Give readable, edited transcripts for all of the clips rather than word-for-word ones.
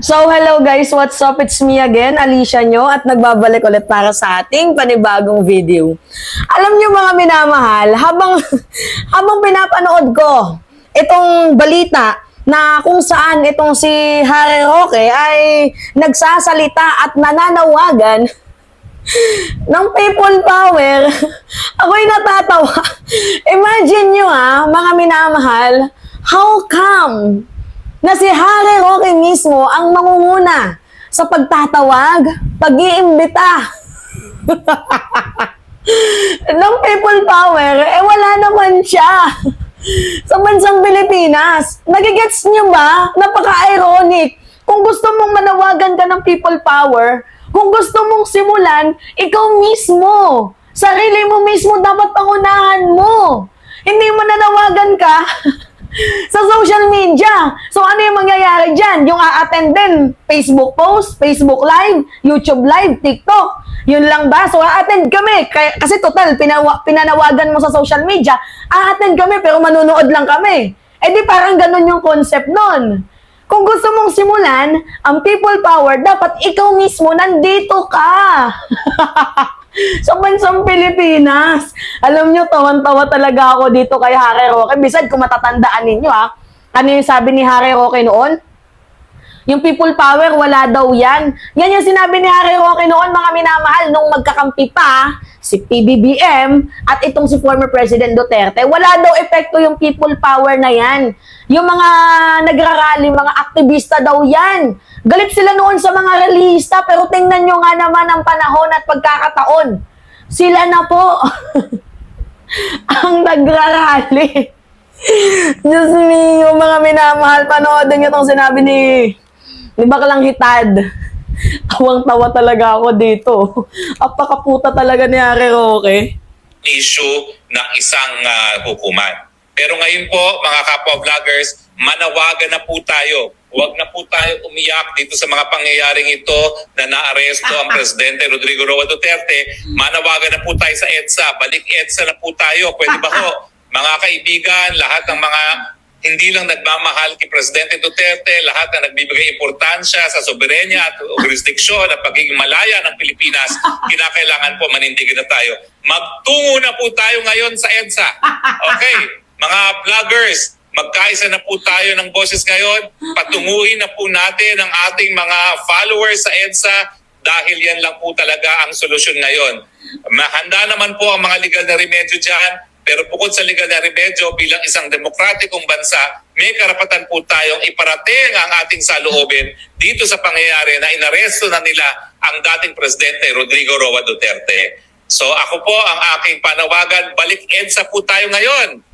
So, hello guys, what's up? It's me again, Alicia nyo, at nagbabalik ulit para sa ating panibagong video. Alam nyo mga minamahal, habang pinapanood ko itong balita na kung saan itong si Harry Roque ay nagsasalita at nananawagan ng people power, ako'y natatawa. Imagine nyo mga minamahal, how come na si Harry Roque mismo ang mangunguna sa pagtatawag, pag-iimbita ng people power, wala naman siya sa bansang Pilipinas. Nagigets niyo ba? Napaka-ironic. Kung gusto mong manawagan ka ng people power, kung gusto mong simulan, ikaw mismo, sarili mo mismo dapat pangunahan mo. Hindi mo nanawagan ka sa social media. So, ano yung mangyayari dyan? Yung a-attend din, Facebook post, Facebook live, YouTube live, TikTok. Yun lang ba? So, a-attend kami. Kasi total, pinanawagan mo sa social media, a-attend kami pero manunood lang kami. Eh di parang ganun yung concept nun. Kung gusto mong simulan, ang people power, dapat ikaw mismo nandito ka. Sa bansang Pilipinas. Alam nyo, tawan-tawa talaga ako dito kay Harry Roque. Besides, kung matatandaan ninyo ano yung sabi ni Harry Roque noon? Yung people power, wala daw yan. Yan yung sinabi ni Harry Roque noon, mga minamahal, nung magkakampi pa si PBBM at itong si former President Duterte. Wala daw epekto yung people power na yan. Yung mga nagrarally, mga aktivista daw yan. Galit sila noon sa mga relihista, pero tingnan nyo nga naman ang panahon at pagkakataon. Sila na po ang nagrarally. Diyos mio, mga minamahal, panoodin nyo itong sinabi ni Baklang Hitad. Tawang-tawa talaga ako dito. Apakaputa talaga ni Harry Roque. Issue ng isang hukuman. Pero ngayon po, mga kapwa-vloggers, manawagan na po tayo. Huwag na po tayo umiyak dito sa mga pangyayaring ito na naaresto ang Presidente Rodrigo Roa Duterte. Manawagan na po tayo sa EDSA. Balik EDSA na po tayo. Pwede ba ho? Mga kaibigan, lahat ng mga hindi lang nagmamahal kay Presidente Duterte, lahat na nagbibigay importansya sa soberenya at jurisdiksyon at pagiging malaya ng Pilipinas, kinakailangan po manindigan na tayo. Magtungo na po tayo ngayon sa EDSA. Okay, mga vloggers, magkaisa na po tayo ng boses ngayon. Patunguhin na po natin ang ating mga followers sa EDSA dahil yan lang po talaga ang solusyon ngayon. Mahanda naman po ang mga legal na remedyo dyan. Pero bukod sa legal na remedyo, bilang isang demokratikong bansa, may karapatan po tayong iparating ang ating saloobin dito sa pangyayari na inaresto na nila ang dating Presidente Rodrigo Roa Duterte. So ako po, ang aking panawagan, balik EDSA po tayo ngayon.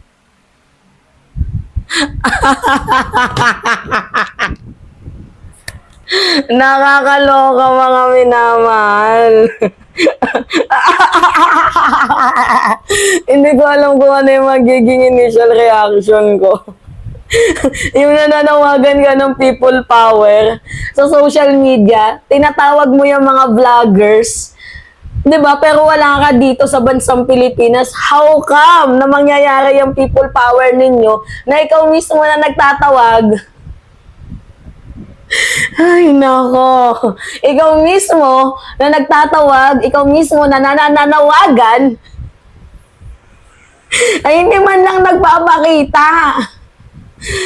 Nakakaloka mga minamahal. Hindi ko alam kung ano yung magiging initial reaction ko. Yung nananawagan ka ng people power sa social media, tinatawag mo yung mga vloggers, 'di ba? Pero wala ka dito sa bansang Pilipinas. How come na mangyayari yung people power ninyo na ikaw mismo na nagtatawag? Ay, nako. Ikaw mismo na nagtatawag, ikaw mismo na nananawagan, ay hindi man lang nagpapakita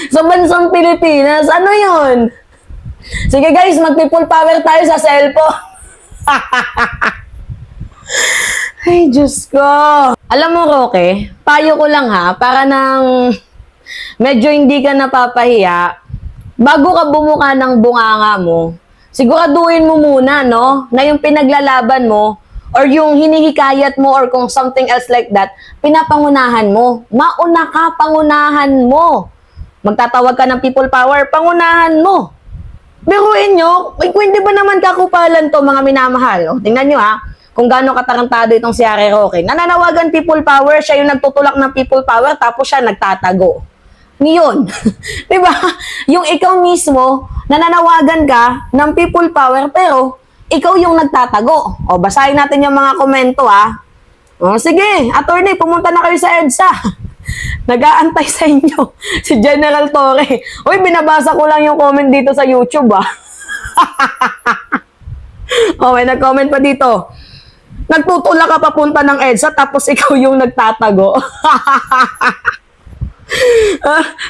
sa bansang Pilipinas. Ano yun? Sige guys, mag-people power tayo sa cellphone. Ay, Diyos ko. Alam mo, Roque, payo ko lang para nang medyo hindi ka napapahiya, bago ka bumuka ng bunganga mo, siguraduhin mo muna, no, na yung pinaglalaban mo or yung hinihikayat mo or kung something else like that, pinapangunahan mo. Mauna ka, pangunahan mo. Magtatawag ka ng people power, pangunahan mo. Biruin nyo, hindi ba naman kakupalan to, mga minamahal? O, tingnan nyo kung gaano katarantado itong si Harry Roque. Nananawagan people power, siya yung nagtutulak ng people power, tapos siya nagtatago. Ngayon, di ba? Yung ikaw mismo, nananawagan ka ng people power, pero ikaw yung nagtatago. O, basahin natin yung mga komento, O, sige, attorney, pumunta na kayo sa EDSA. Nag-aantay sa inyo si General Torre. Uy, binabasa ko lang yung comment dito sa YouTube, Oh, may nag-comment pa dito. Nagtutula ka papunta ng EDSA tapos ikaw yung nagtatago.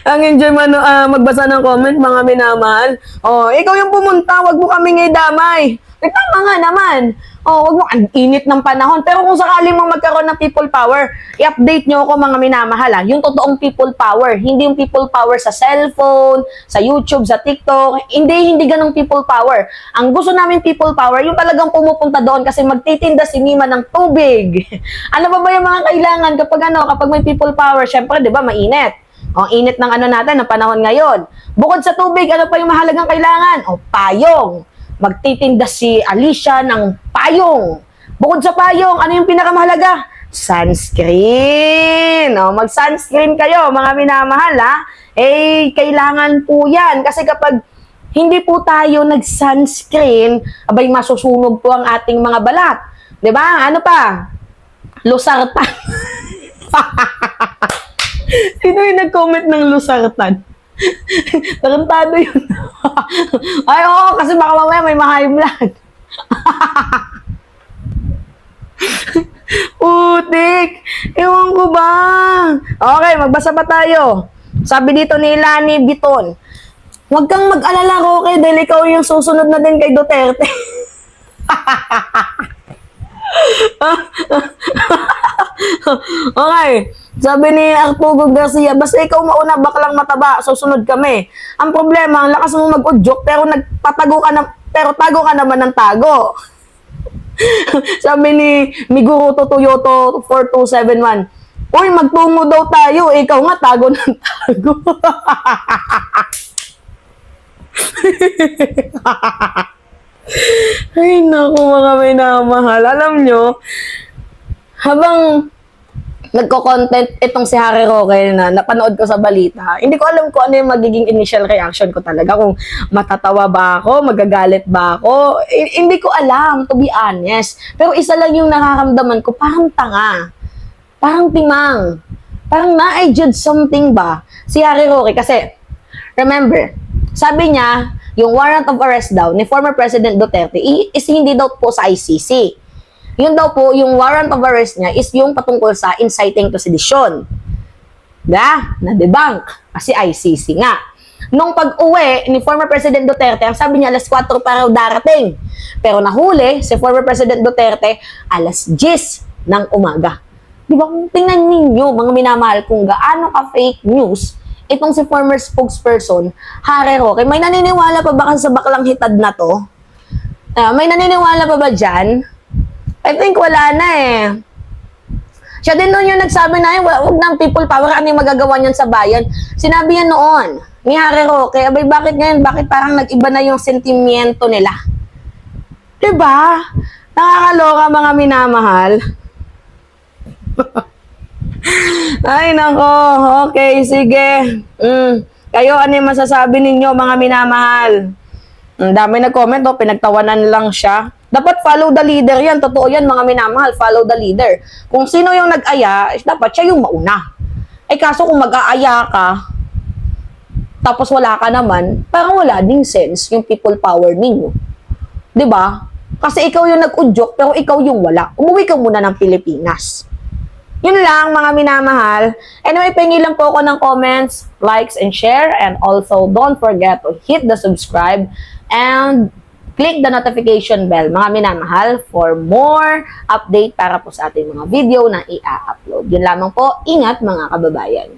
Ang enjoy magbasa ng comment, mga minamahal. Oh, ikaw yung pumunta, wag mo kaming idamay. Tama nga naman. Oh, wag mo, ang init ng panahon. Pero kung sakali mong magkaroon ng people power, i-update nyo ako, mga minamahal, yung totoong people power. Hindi yung people power sa cellphone, sa YouTube, sa TikTok. Hindi ganong people power. Ang gusto namin people power, yung talagang pumupunta doon kasi magtitinda si Mima ng tubig. Ano ba yung mga kailangan kapag may people power? Syempre, di ba, mainit. O, init ng natin, ng panahon ngayon. Bukod sa tubig, ano pa yung mahalagang kailangan? O, payong. Magtitinda si Alicia ng payong. Bukod sa payong, ano yung pinakamahalaga? Sunscreen. O, mag-sunscreen kayo, mga minamahal, ha? Kailangan po yan. Kasi kapag hindi po tayo nag-sunscreen, abay, masusunog po ang ating mga balat. Diba? Ano pa? Losartan. Sino yung nag-comment ng losartan? Tarantado yun. Ay, oo, kasi baka mamaya may ma-high blood. Putik. Ewan ko ba? Okay, magbasa pa tayo. Sabi dito ni Lani Biton, huwag kang mag-alala, Roque, dahil ikaw yung susunod na din kay Duterte. Okay. Sabi ni Arturo Garcia, basta ikaw mauna, baklang mataba, susunod kami. Ang problema, ang lakas mo mag-udyok, pero tago ka naman ng tago. Sabi ni Miguro Toyoto 4271, uy, magtungo daw tayo, ikaw nga, tago ng tago. Ay, naku, mga minamahal. Alam nyo, habang nagko-content itong si Harry Roque na napanood ko sa balita, hindi ko alam kung ano yung magiging initial reaction ko talaga. Kung matatawa ba ako, magagalit ba ako, hindi ko alam, to be honest. Pero isa lang yung nakakamdaman ko, parang tanga, parang timang, parang na-I judge something ba si Harry Roque. Kasi, remember, sabi niya, yung warrant of arrest daw ni former President Duterte is hindi daw po sa ICC. Yun daw po, yung warrant of arrest niya is yung patungkol sa inciting to sedition. Na-debunk. Kasi ICC nga. Nung pag-uwi ni former President Duterte, ang sabi niya, alas 4 pa raw darating. Pero nahuli si former President Duterte, alas 10 ng umaga. Di ba, kung tingnan ninyo, mga minamahal, kung gaano ka-fake news, itong si former spokesperson, Harry Roque, may naniniwala pa ba sa baklang hitad na to? May naniniwala pa ba dyan? I think wala na eh. Siya din noon yung nagsabi na wag ng people power, ano yung magagawa niyan sa bayan. Sinabi yan noon ni Harry Roque, abay bakit ngayon, bakit parang nag-iba na yung sentimiento nila? Diba? Nakakaloka, mga minamahal. Ay, nako. Okay, sige. Kayo, ano yung masasabi ninyo, mga minamahal? Ang dami nag-comment, pinagtawanan lang siya. Dapat follow the leader yan. Totoo yan, mga minamahal. Follow the leader. Kung sino yung nag-aya, dapat siya yung mauna. Kaso kung mag-aaya ka, tapos wala ka naman, parang wala ding sense yung people power ninyo. Diba? Kasi ikaw yung nag-udyok, pero ikaw yung wala. Umuwi ka muna ng Pilipinas. Yun lang, mga minamahal. Anyway, pengi lang po ako ng comments, likes, and share. And also, don't forget to hit the subscribe and click the notification bell, mga minamahal, for more update para po sa ating mga video na i-upload. Yun lamang po. Ingat, mga kababayan.